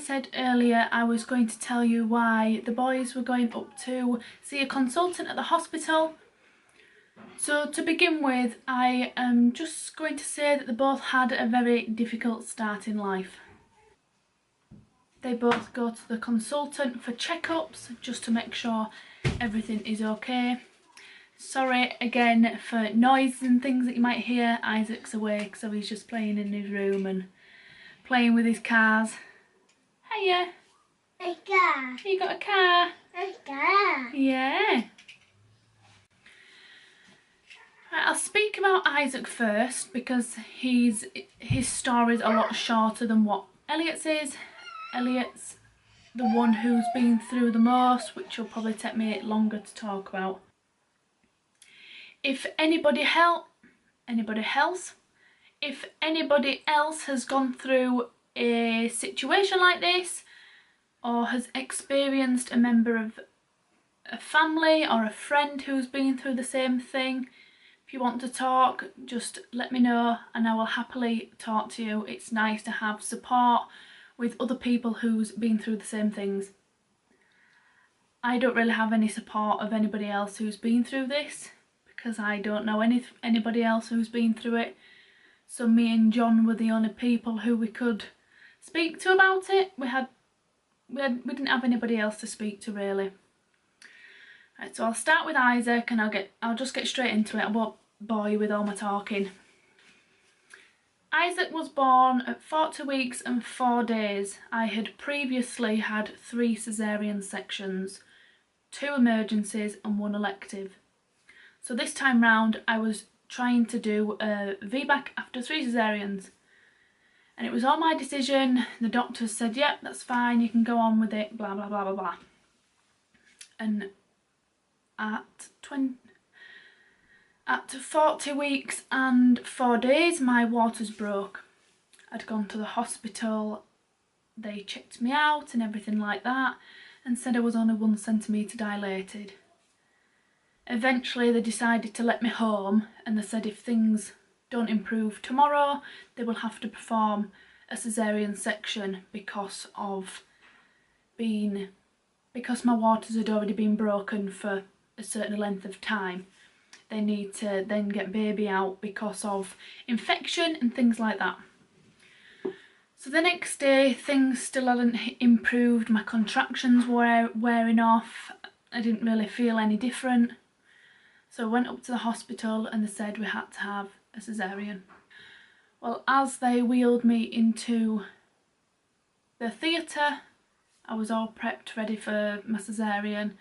said earlier, I was going to tell you why the boys were going up to see a consultant at the hospital. So to begin with, I am just going to say that they both had a very difficult start in life. They both go to the consultant for checkups just to make sure everything is okay. Sorry again for noise and things that you might hear. Isaac's awake, so he's just playing in his room and playing with his cars. Hiya. A car. You got a car? A car. Yeah. Right, I'll speak about Isaac first because his story's a lot shorter than what Elliot's is. Elliot's the one who's been through the most, which will probably take me longer to talk about. If anybody else has gone through a situation like this, or has experienced a member of a family or a friend who's been through the same thing, if you want to talk, just let me know and I will happily talk to you. It's nice to have support with other people who's been through the same things. I don't really have any support of anybody else who's been through this because I don't know anybody else who's been through it. So me and John were the only people who we could speak to about it. We didn't have anybody else to speak to really. Right, so I'll start with Isaac and I'll just get straight into it. I won't bore you with all my talking. Isaac was born at 40 weeks and 4 days. I had previously had 3 caesarean sections, 2 emergencies and 1 elective. So this time round I was trying to do a VBAC after 3 caesareans. And it was all my decision. The doctors said, yep, that's fine, you can go on with it, blah, blah, blah, blah, blah. And at 40 weeks and 4 days, my waters broke. I'd gone to the hospital, they checked me out and everything like that, and said I was only 1 centimetre dilated. Eventually they decided to let me home, and they said if things don't improve tomorrow, they will have to perform a caesarean section because my waters had already been broken for a certain length of time. They need to then get baby out because of infection and things like that. So the next day things still hadn't improved, my contractions were wearing off, I didn't really feel any different. So I went up to the hospital and they said we had to have a caesarean. Well, as they wheeled me into the theatre, I was all prepped ready for my caesarean,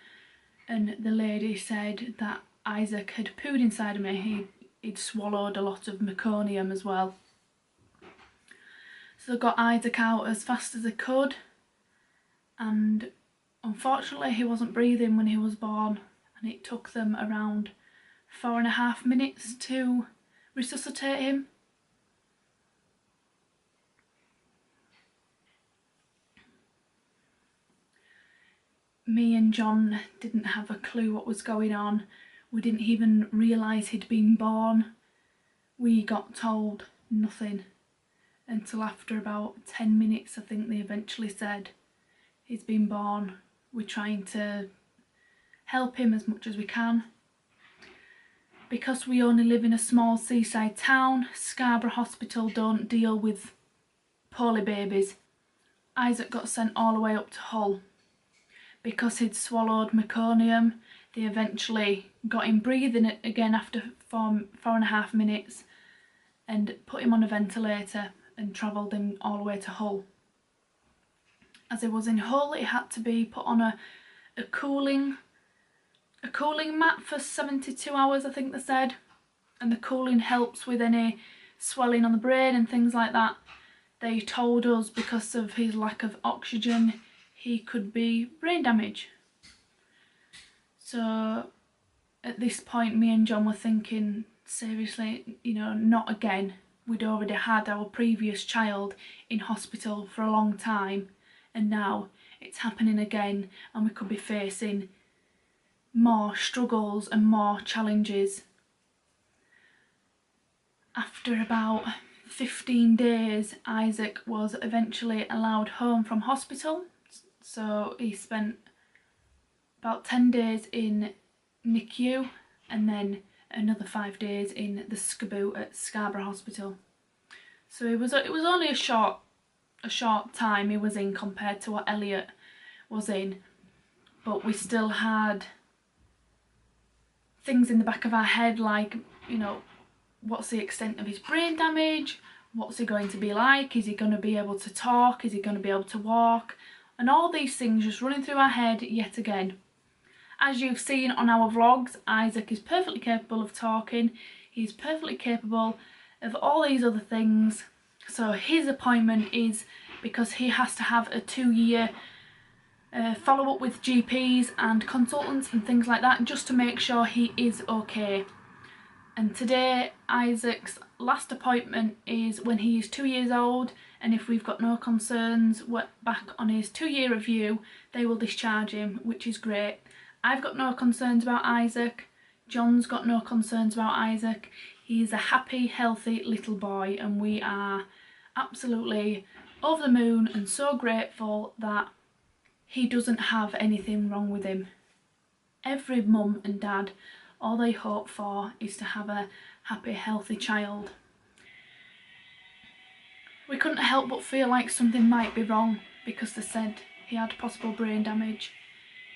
and the lady said that Isaac had pooed inside of me. He'd swallowed a lot of meconium as well. So I got Isaac out as fast as I could, and unfortunately he wasn't breathing when he was born, and it took them around 4.5 minutes to resuscitate him. Me and John didn't have a clue what was going on. We didn't even realise he'd been born. We got told nothing until after about 10 minutes, I think they eventually said, he's been born. We're trying to help him as much as we can. Because we only live in a small seaside town, Scarborough Hospital don't deal with poorly babies. Isaac got sent all the way up to Hull. Because he'd swallowed meconium, they eventually got him breathing again after 4.5 minutes and put him on a ventilator and travelled him all the way to Hull. As he was in Hull, he had to be put on a cooling mat for 72 hours, I think they said, and the cooling helps with any swelling on the brain and things like that. They told us because of his lack of oxygen he could be brain damage. So at this point me and John were thinking, seriously, you know, not again. We'd already had our previous child in hospital for a long time, and now it's happening again, and we could be facing more struggles and more challenges. After about 15 days, Isaac was eventually allowed home from hospital. So he spent about 10 days in NICU and then another 5 days in the SCBU at Scarborough Hospital. So it was only a short time he was in compared to what Elliot was in, but we still had things in the back of our head like, you know, what's the extent of his brain damage? What's he going to be like? Is he going to be able to talk? Is he going to be able to walk? And all these things just running through our head yet again. As you've seen on our vlogs, Isaac is perfectly capable of talking. He's perfectly capable of all these other things. So his appointment is because he has to have a 2-year follow-up with GPs and consultants and things like that, just to make sure he is okay. And today Isaac's last appointment is when he is 2 years old, and if we've got no concerns back on his 2-year review, they will discharge him, which is great. I've got no concerns about Isaac. John's got no concerns about Isaac. He's a happy, healthy little boy, and we are absolutely over the moon and so grateful that he doesn't have anything wrong with him. Every mum and dad, all they hope for is to have a happy, healthy child. We couldn't help but feel like something might be wrong because they said he had possible brain damage.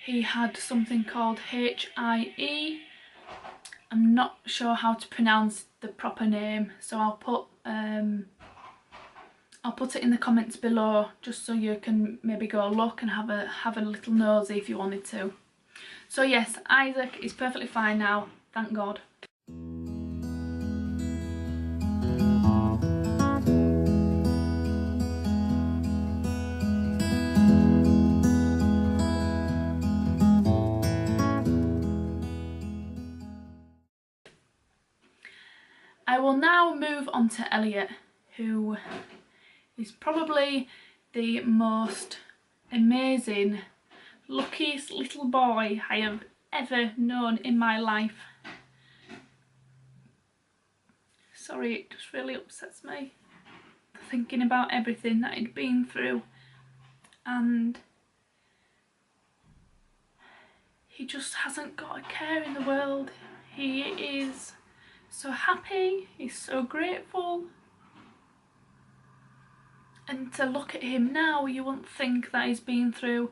He had something called HIE. I'm not sure how to pronounce the proper name, so I'll put it in the comments below just so you can maybe go look and have a little nosy if you wanted to. So yes, Isaac is perfectly fine now, thank God. I will now move on to Elliot, who is probably the most amazing, luckiest little boy I have ever known in my life. Sorry, it just really upsets me thinking about everything that he'd been through, and he just hasn't got a care in the world. He is so happy, he's so grateful. And to look at him now, you wouldn't think that he's been through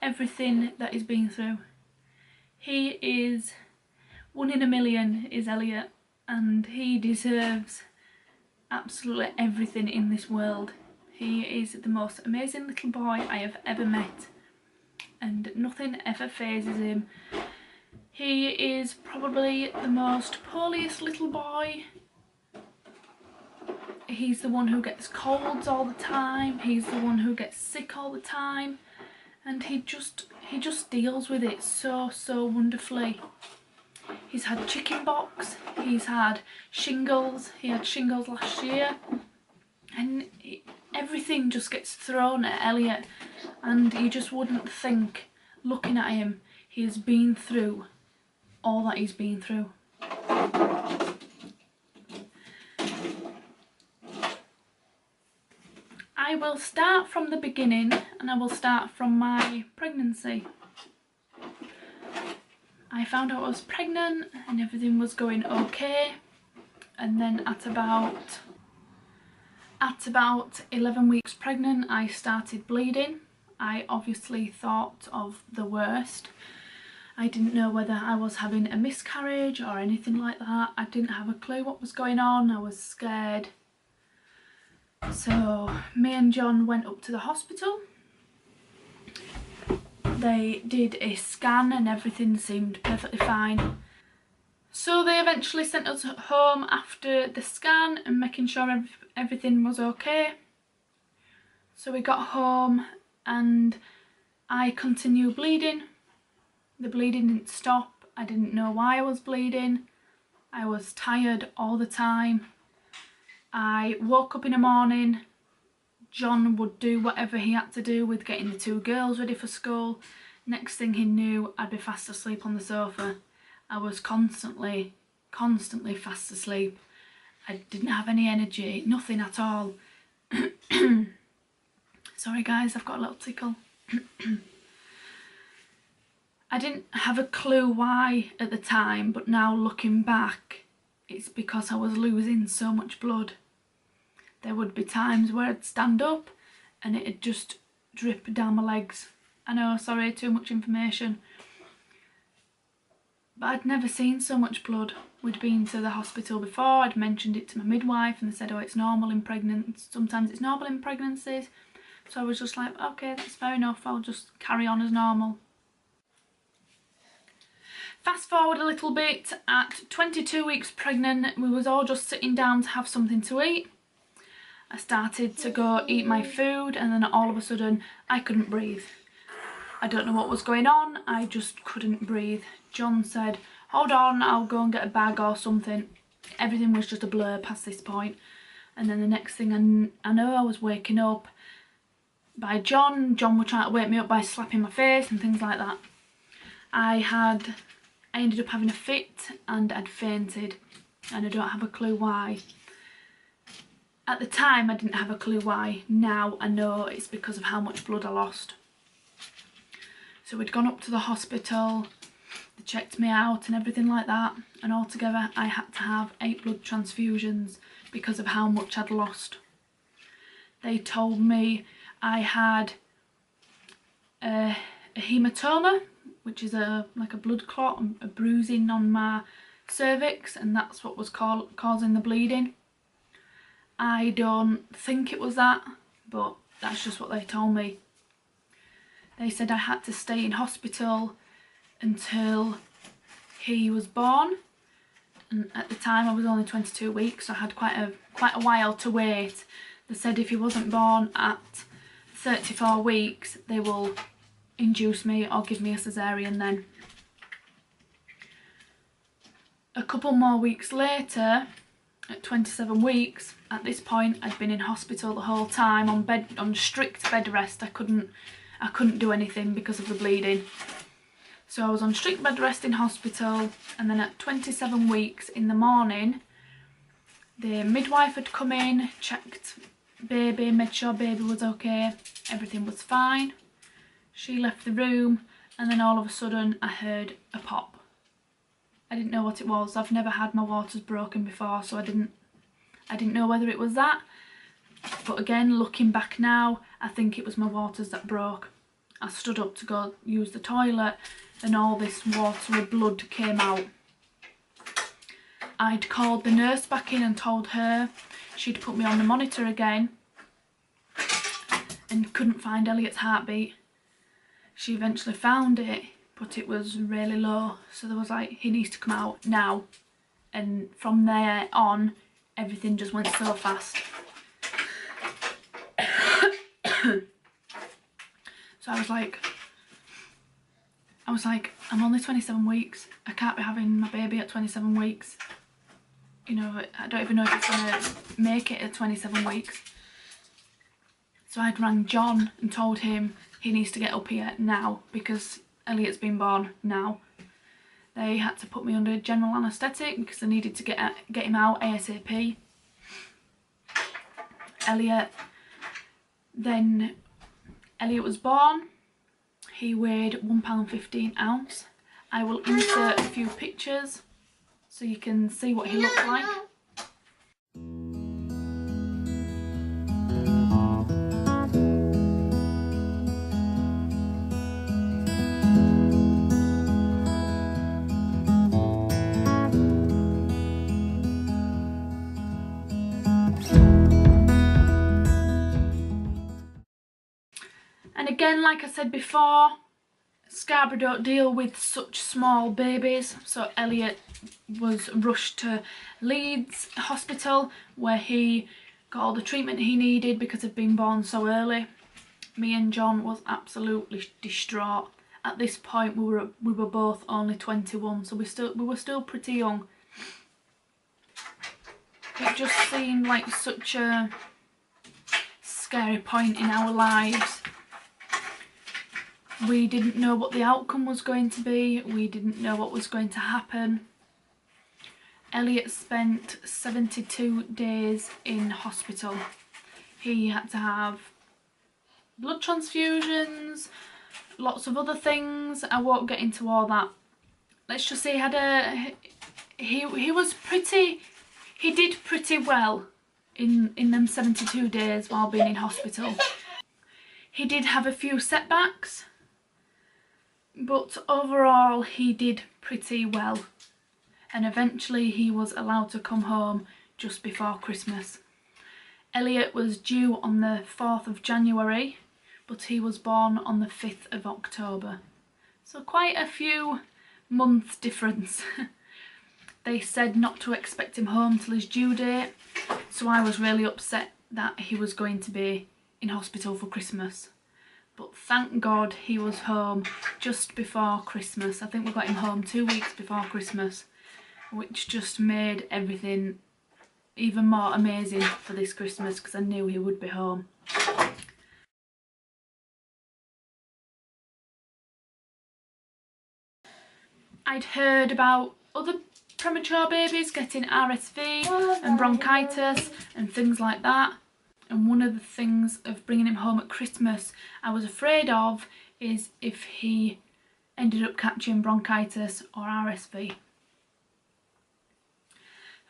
everything that he's been through. He is 1 in a million, is Elliot, and he deserves absolutely everything in this world. He is the most amazing little boy I have ever met, and nothing ever phases him. He is probably the most poorest little boy. He's the one who gets colds all the time, he's the one who gets sick all the time, and he just deals with it so wonderfully. He's had chickenpox, he's had shingles, he had shingles last year, and everything just gets thrown at Elliot, and you just wouldn't think, looking at him, he's been through all that he's been through. I will start from the beginning, and I will start from my pregnancy. I found out I was pregnant and everything was going okay, and then at about 11 weeks pregnant I started bleeding. I obviously thought of the worst. I didn't know whether I was having a miscarriage or anything like that. I didn't have a clue what was going on. I was scared. So me and John went up to the hospital. They did a scan and everything seemed perfectly fine. So they eventually sent us home after the scan and making sure everything was okay. So we got home and I continued bleeding. The bleeding didn't stop. I didn't know why I was bleeding. I was tired all the time. I woke up in the morning. John would do whatever he had to do with getting the 2 girls ready for school. Next thing he knew, I'd be fast asleep on the sofa. I was constantly fast asleep. I didn't have any energy, nothing at all. Sorry guys, I've got a little tickle. I didn't have a clue why at the time, but now looking back, it's because I was losing so much blood. There would be times where I'd stand up and it'd just drip down my legs. I know, sorry, too much information. But I'd never seen so much blood. We'd been to the hospital before, I'd mentioned it to my midwife and they said, oh, it's normal in pregnancies. Sometimes it's normal in pregnancies. So I was just like, okay, that's fair enough, I'll just carry on as normal. Fast forward a little bit, at 22 weeks pregnant, we was all just sitting down to have something to eat. I started to go eat my food and then all of a sudden I couldn't breathe. I don't know what was going on, I just couldn't breathe. John said, hold on, I'll go and get a bag or something. Everything was just a blur past this point. And then the next thing I know, I was waking up by John. John was trying to wake me up by slapping my face and things like that. I ended up having a fit and I'd fainted, and I don't have a clue why. At the time I didn't have a clue why, now I know it's because of how much blood I lost. So we'd gone up to the hospital, they checked me out and everything like that, and altogether I had to have 8 blood transfusions because of how much I'd lost. They told me I had a hematoma, which is like a blood clot, a bruising on my cervix, and that's what was causing the bleeding. I don't think it was that, but that's just what they told me. They said I had to stay in hospital until he was born, and at the time I was only 22 weeks, so I had quite a while to wait. They said if he wasn't born at 34 weeks, they will induce me or give me a cesarean then. A couple more weeks later, at 27 weeks, at this point I'd been in hospital the whole time on strict bed rest. I couldn't do anything because of the bleeding. So I was on strict bed rest in hospital, and then at 27 weeks in the morning, the midwife had come in, checked baby, made sure baby was okay, everything was fine. She left the room, and then all of a sudden I heard a pop. I didn't know what it was. I've never had my waters broken before, so I didn't know whether it was that. But again, looking back now, I think it was my waters that broke. I stood up to go use the toilet and all this watery blood came out. I'd called the nurse back in and told her she'd put me on the monitor again and couldn't find Elliot's heartbeat. She eventually found it, but it was really low, so there was like, he needs to come out now. And from there on, everything just went so fast. So I was like, I'm only 27 weeks. I can't be having my baby at 27 weeks. You know, I don't even know if it's gonna make it at 27 weeks. So I'd rang John and told him he needs to get up here now because Elliot's been born now. They had to put me under general anaesthetic because they needed to get him out ASAP. Then Elliot was born. He weighed £1.15. I will insert a few pictures so you can see what he looked like. And again, like I said before, Scarborough don't deal with such small babies, so Elliot was rushed to Leeds Hospital where he got all the treatment he needed because of being born so early. Me and John was absolutely distraught. At this point we were both only 21, so we were still pretty young. It just seemed like such a scary point in our lives. We didn't know what the outcome was going to be, we didn't know what was going to happen. Elliot spent 72 days in hospital. He had to have blood transfusions, lots of other things. I won't get into all that. Let's just say he did pretty well in them 72 days while being in hospital. He did have a few setbacks, but overall he did pretty well. And eventually he was allowed to come home just before Christmas. Elliot was due on the 4th of January, but he was born on the 5th of October. So quite a few months difference. They said not to expect him home till his due date, so I was really upset that he was going to be in hospital for Christmas. But thank God he was home just before Christmas. I think we got him home 2 weeks before Christmas, which just made everything even more amazing for this Christmas because I knew he would be home. I'd heard about other premature babies getting RSV and bronchitis and things like that, and one of the things of bringing him home at Christmas I was afraid of is if he ended up catching bronchitis or RSV.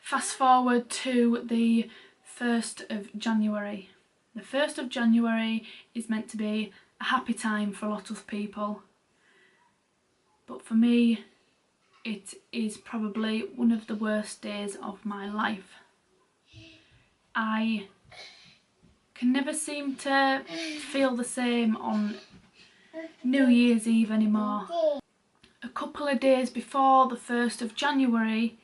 Fast forward to the 1st of January. The 1st of January is meant to be a happy time for a lot of people, but for me it is probably one of the worst days of my life. I can never seem to feel the same on New Year's Eve anymore. A couple of days before the 1st of January,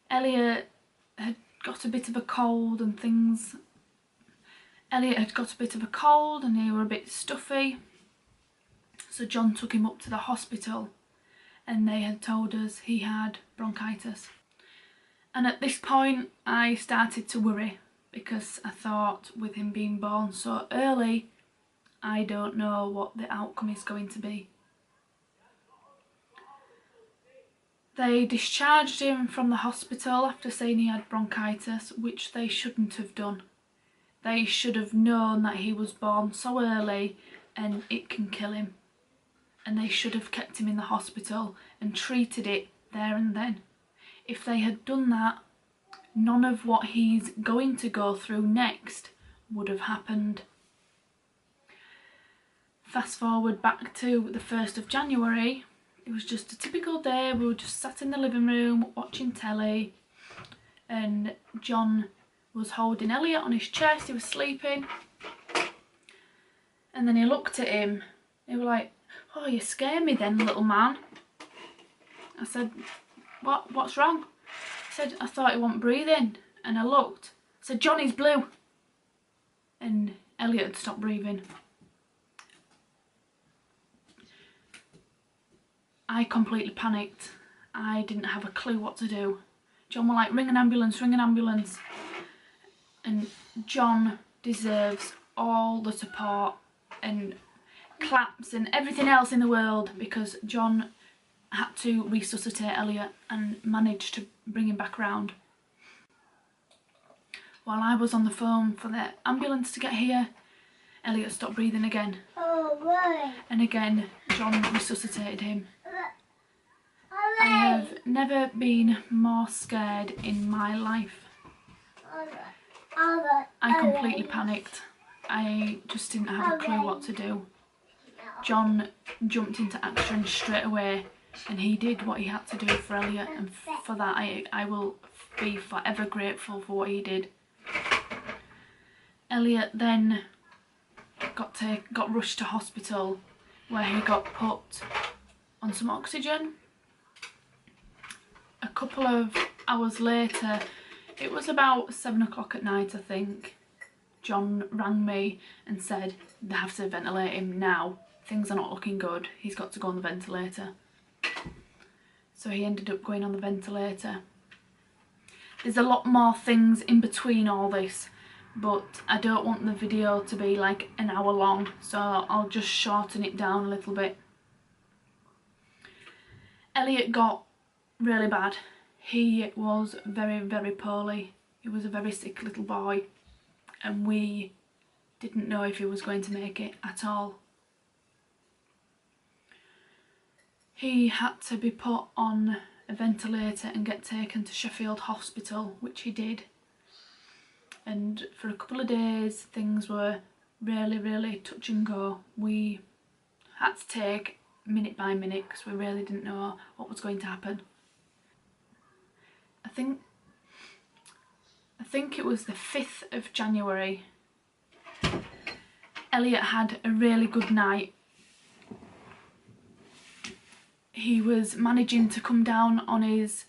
Elliot had got a bit of a cold and things. Elliot had got a bit of a cold and he were a bit stuffy. So John took him up to the hospital and they had told us he had bronchitis. And at this point I started to worry because I thought with him being born so early, I don't know what the outcome is going to be. They discharged him from the hospital after saying he had bronchitis, which they shouldn't have done. They should have known that he was born so early and it can kill him. And they should have kept him in the hospital and treated it there and then. If they had done that, none of what he's going to go through next would have happened. Fast forward back to the 1st of January. It was just a typical day. We were just sat in the living room watching telly and John was holding Elliot on his chest. He was sleeping and then he looked at him. He was like, "Oh, you scare me then, little man." I said, what's wrong? He said, "I thought he wasn't breathing." And I looked. I said, "Johnny's blue." And Elliot had stopped breathing. I completely panicked. I didn't have a clue what to do. John was like, "Ring an ambulance, ring an ambulance." And John deserves all the support and claps and everything else in the world because John had to resuscitate Elliot and managed to bring him back around. While I was on the phone for the ambulance to get here, Elliot stopped breathing again. And again, John resuscitated him. I have never been more scared in my life. I completely panicked. I just didn't have a clue what to do. John jumped into action straight away and he did what he had to do for Elliot, and for that I will be forever grateful for what he did. Elliot then got rushed to hospital where he got put on some oxygen. A couple of hours later, it was about 7 o'clock at night I think, John rang me and said they have to ventilate him now. Things are not looking good. He's got to go on the ventilator. So he ended up going on the ventilator. There's a lot more things in between all this, but I don't want the video to be like an hour long, so I'll just shorten it down a little bit. Elliot got really bad. He was very, very poorly. He was a very sick little boy, and we didn't know if he was going to make it at all. He had to be put on a ventilator and get taken to Sheffield Hospital, which he did. And for a couple of days things were really, really touch and go. We had to take minute by minute because we really didn't know what was going to happen. I think it was the 5th of January. Elliot had a really good night. He was managing to come down on his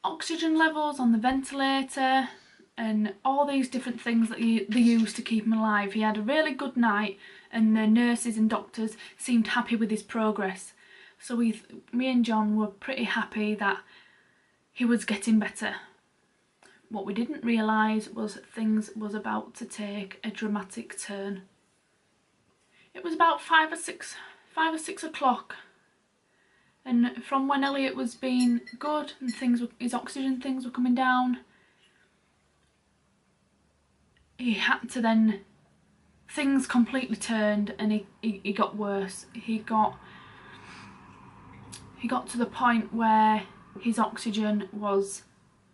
oxygen levels on the ventilator and all these different things that they use to keep him alive. He had a really good night, and the nurses and doctors seemed happy with his progress. So me and John were pretty happy that he was getting better. What we didn't realise was things was about to take a dramatic turn. It was about 5 or 6 o'clock, and from when Elliot was being good and his oxygen things were coming down, he had to then, things completely turned and he got worse. He got to the point where his oxygen was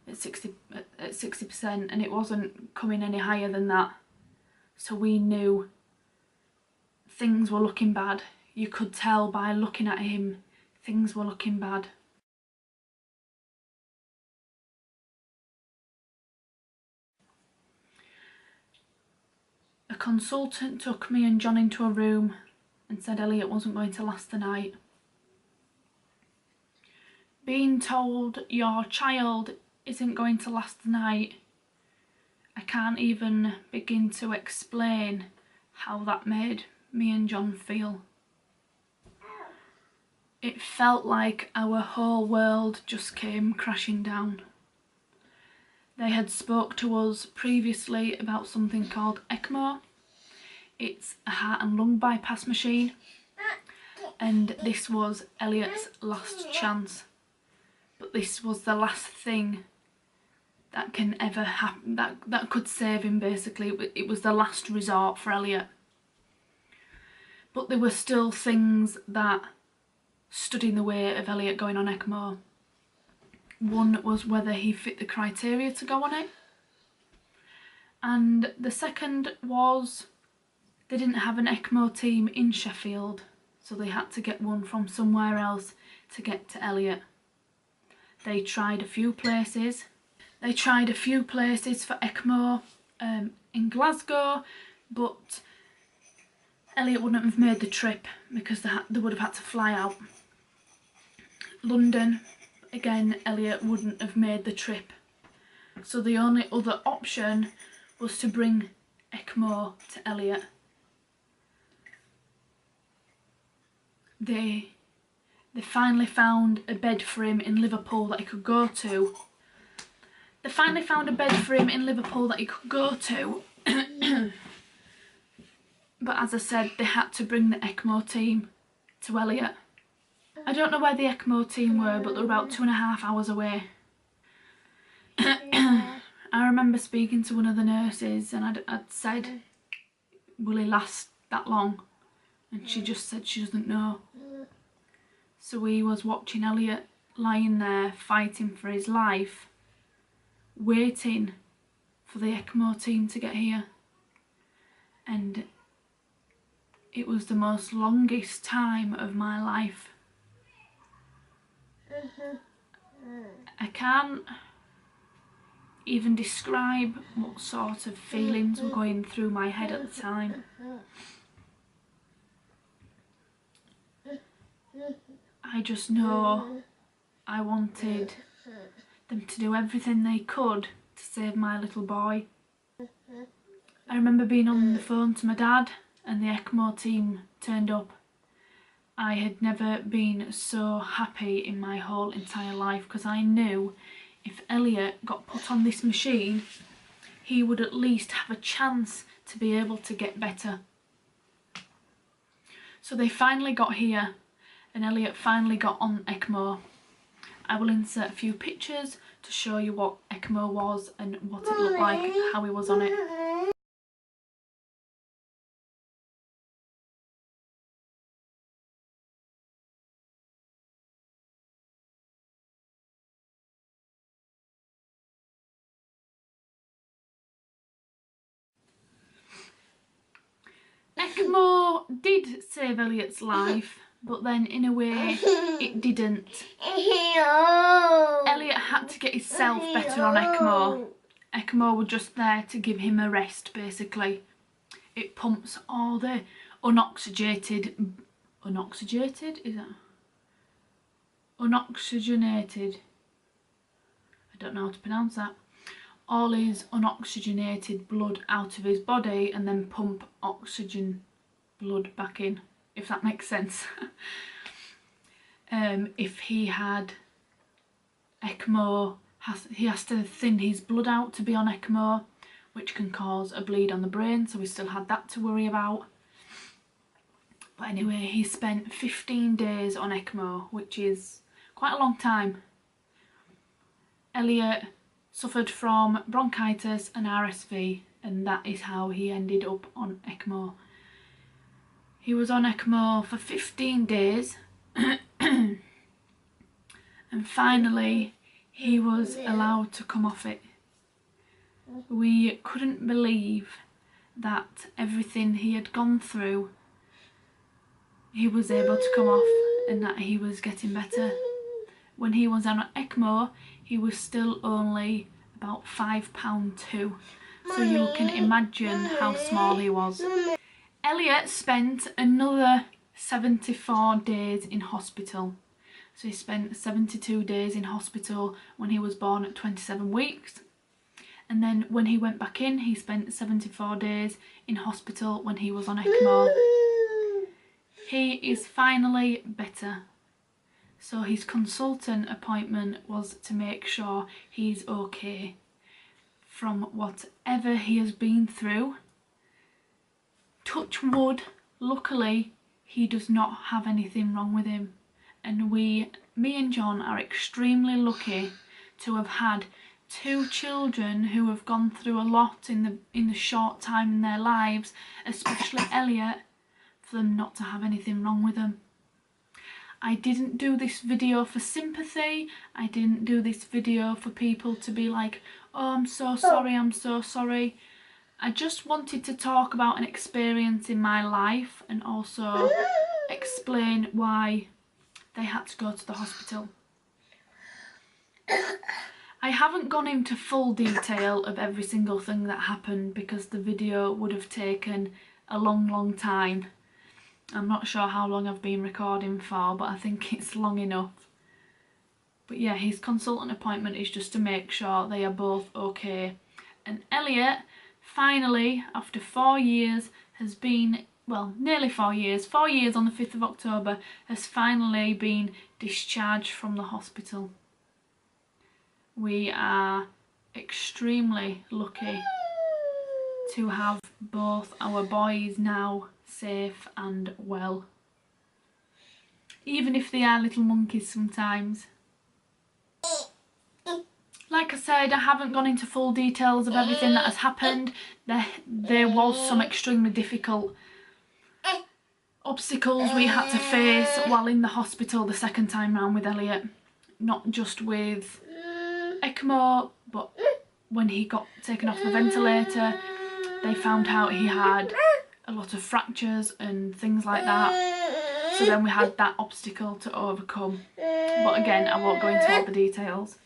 at 60% and it wasn't coming any higher than that. So we knew things were looking bad. You could tell by looking at him, things were looking bad. A consultant took me and John into a room and said Elliot wasn't going to last the night. Being told your child isn't going to last the night, I can't even begin to explain how that made me and John feel. It felt like our whole world just came crashing down. They had spoke to us previously about something called ECMO. It's a heart and lung bypass machine, and this was Elliot's last chance. But this was the last thing that can ever happen, that could save him basically. It was the last resort for Elliot. But there were still things that stood in the way of Elliot going on ECMO. One was whether he fit the criteria to go on it, and the second was they didn't have an ECMO team in Sheffield, so they had to get one from somewhere else to get to Elliot. They tried a few places. They tried a few places for ECMO in Glasgow, but Elliot wouldn't have made the trip because they would have had to fly out. London, again, Elliot wouldn't have made the trip. So the only other option was to bring ECMO to Elliot. They finally found a bed for him in Liverpool that he could go to. But as I said, they had to bring the ECMO team to Elliot. I don't know where the ECMO team were, but they were about 2.5 hours away. I remember speaking to one of the nurses and I'd said, will he last that long? And she just said she doesn't know. So we was watching Elliot lying there fighting for his life, waiting for the ECMO team to get here. And it was the most longest time of my life. I can't even describe what sort of feelings were going through my head at the time. I just know I wanted them to do everything they could to save my little boy. I remember being on the phone to my dad and the ECMO team turned up. I had never been so happy in my whole entire life because I knew if Elliot got put on this machine, he would at least have a chance to be able to get better. So they finally got here and Elliot finally got on ECMO. I will insert a few pictures to show you what ECMO was and what it looked like, how he was on it. ECMO did save Elliot's life, but then in a way it didn't. Elliot had to get himself better on ECMO. ECMO were just there to give him a rest, basically. It pumps all the unoxygenated, is that? Unoxygenated, I don't know how to pronounce that. All his unoxygenated blood out of his body and then pump oxygen blood back in, if that makes sense. If he had ECMO, he has to thin his blood out to be on ECMO, which can cause a bleed on the brain, so we still had that to worry about. But anyway, he spent 15 days on ECMO, which is quite a long time. Elliot suffered from bronchitis and RSV, and that is how he ended up on ECMO. He was on ECMO for 15 days and finally he was allowed to come off it. We couldn't believe that everything he had gone through, he was able to come off and that he was getting better. When he was on ECMO, he was still only about £5'2", so you can imagine how small he was. Elliot spent another 74 days in hospital. So he spent 72 days in hospital when he was born at 27 weeks. And then when he went back in, he spent 74 days in hospital when he was on ECMO. He is finally better. So his consultant appointment was to make sure he's okay from whatever he has been through. Touch wood, luckily he does not have anything wrong with him, and me and John are extremely lucky to have had two children who have gone through a lot in the short time in their lives, especially Elliot, for them not to have anything wrong with them. I didn't do this video for sympathy. I didn't do this video for people to be like, oh, I'm so sorry, I'm so sorry. I just wanted to talk about an experience in my life and also explain why they had to go to the hospital. I haven't gone into full detail of every single thing that happened because the video would have taken a long time. I'm not sure how long I've been recording for, but I think it's long enough. But yeah, his consultant appointment is just to make sure they are both okay. And Elliot, finally, after 4 years, has been, well, nearly 4 years, 4 years on the 5th of October, has finally been discharged from the hospital. We are extremely lucky to have both our boys now safe and well, even if they are little monkeys sometimes. Like I said, I haven't gone into full details of everything that has happened. There was some extremely difficult obstacles we had to face while in the hospital the second time round with Elliot, not just with ECMO, but when he got taken off the ventilator, they found out he had a lot of fractures and things like that. So then we had that obstacle to overcome. But again, I won't go into all the details.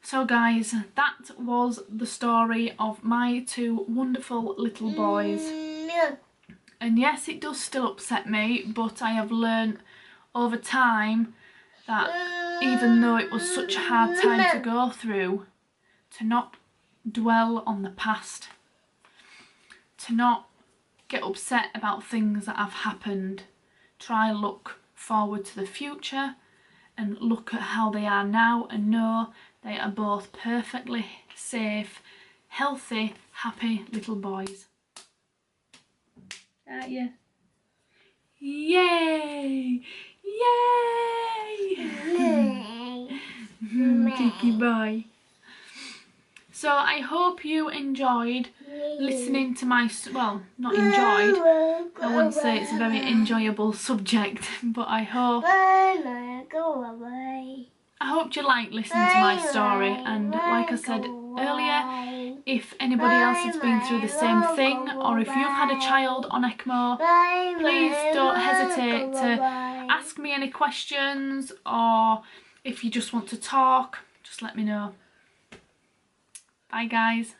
So guys, that was the story of my two wonderful little boys. And yes, it does still upset me, but I have learnt over time that even though it was such a hard time to go through, to not dwell on the past, to not get upset about things that have happened, try look forward to the future and look at how they are now and know they are both perfectly safe, healthy, happy little boys. Yeah. Yay! Yay! Okay, bye. So I hope you enjoyed listening to my, well, not enjoyed, I wouldn't say it's a very enjoyable subject, but I hope you liked listening to my story. And like I said earlier, if anybody else has been through the same thing, or if you've had a child on ECMO, please don't hesitate to ask me any questions, or if you just want to talk, just let me know. Bye guys.